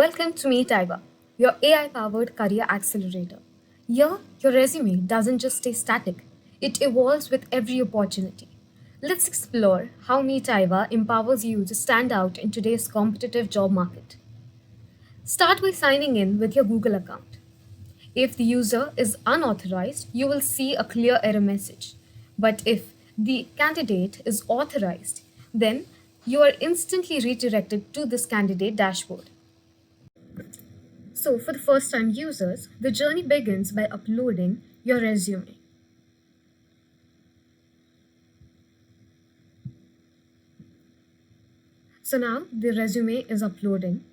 Welcome to MeetAIVA, your AI powered career accelerator. Here, your resume doesn't just stay static, it evolves with every opportunity. Let's explore how MeetAIVA empowers you to stand out in today's competitive job market. Start by signing in with your Google account. If the user is unauthorized, you will see a clear error message. But if the candidate is authorized, then you are instantly redirected to this candidate dashboard. So, for the first time users, the journey begins by uploading your resume. So, now the resume is uploading.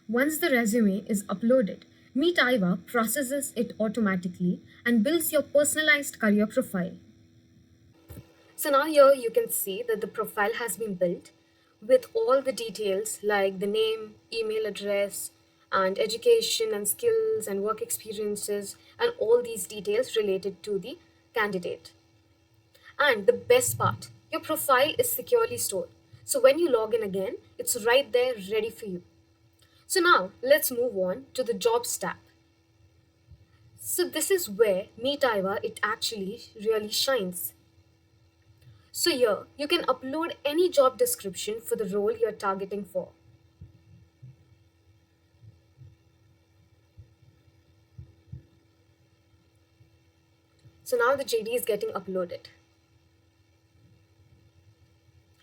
Once the resume is uploaded, MeetAIVA processes it automatically and builds your personalized career profile. So now here you can see that the profile has been built with all the details like the name, email address, and education and skills and work experiences and all these details related to the candidate. And the best part, your profile is securely stored. So when you log in again, it's right there ready for you. So now let's move on to the jobs tab. So this is where MeetAIVA it actually really shines. So here, you can upload any job description for the role you're targeting for. So now the JD is getting uploaded.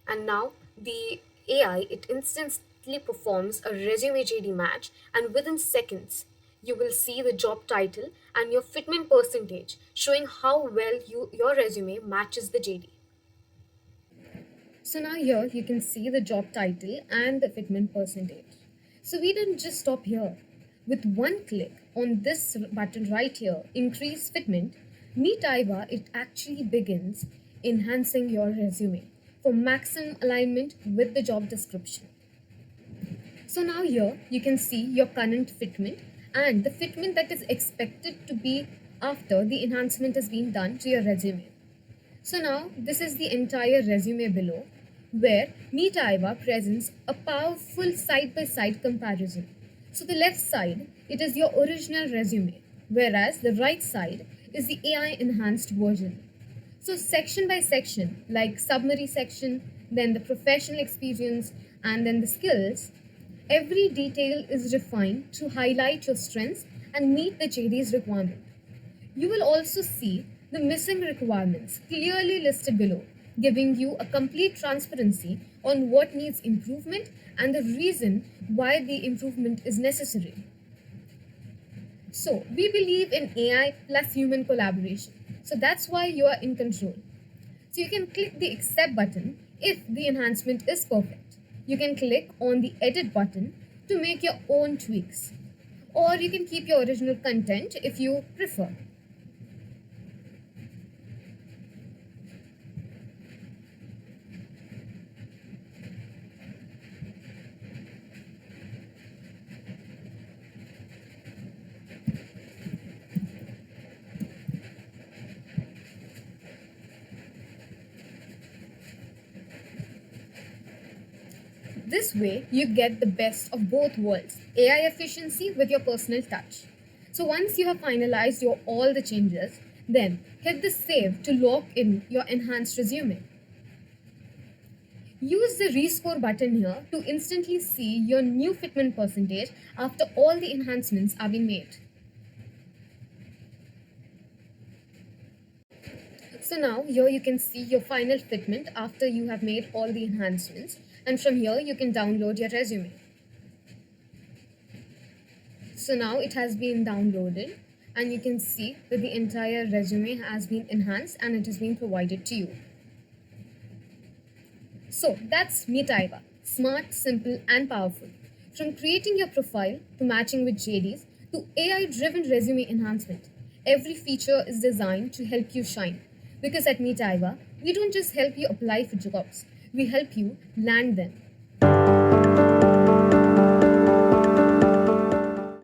And now the AI, it instantly performs a resume JD match, and within seconds, you will see the job title and your fitment percentage showing how well your resume matches the JD. So now here you can see the job title and the fitment percentage. So we didn't just stop here. With one click on this button right here, increase fitment, MeetAIVA it actually begins enhancing your resume for maximum alignment with the job description. So now here you can see your current fitment and the fitment that is expected to be after the enhancement has been done to your resume. So now this is the entire resume below where MeetAIVA presents a powerful side-by-side comparison. So the left side, it is your original resume, whereas the right side is the AI enhanced version. So section by section, like summary section, then the professional experience, and then the skills, every detail is refined to highlight your strengths and meet the JD's requirement. You will also see the missing requirements clearly listed below, giving you a complete transparency on what needs improvement and the reason why the improvement is necessary. So, we believe in AI plus human collaboration. So, that's why you are in control. So, you can click the accept button if the enhancement is perfect. You can click on the edit button to make your own tweaks. Or you can keep your original content if you prefer. This way, you get the best of both worlds, AI efficiency with your personal touch. So once you have finalized all the changes, then hit the save to lock in your enhanced resume. Use the rescore button here to instantly see your new fitment percentage after all the enhancements have been made. So now here you can see your final fitment after you have made all the enhancements, and from here you can download your resume. So now it has been downloaded and you can see that the entire resume has been enhanced and it has been provided to you. So that's MeetAIVA, smart, simple and powerful. From creating your profile to matching with JDs to AI-driven resume enhancement, every feature is designed to help you shine. Because at MeetAIVA, we don't just help you apply for jobs, we help you land them.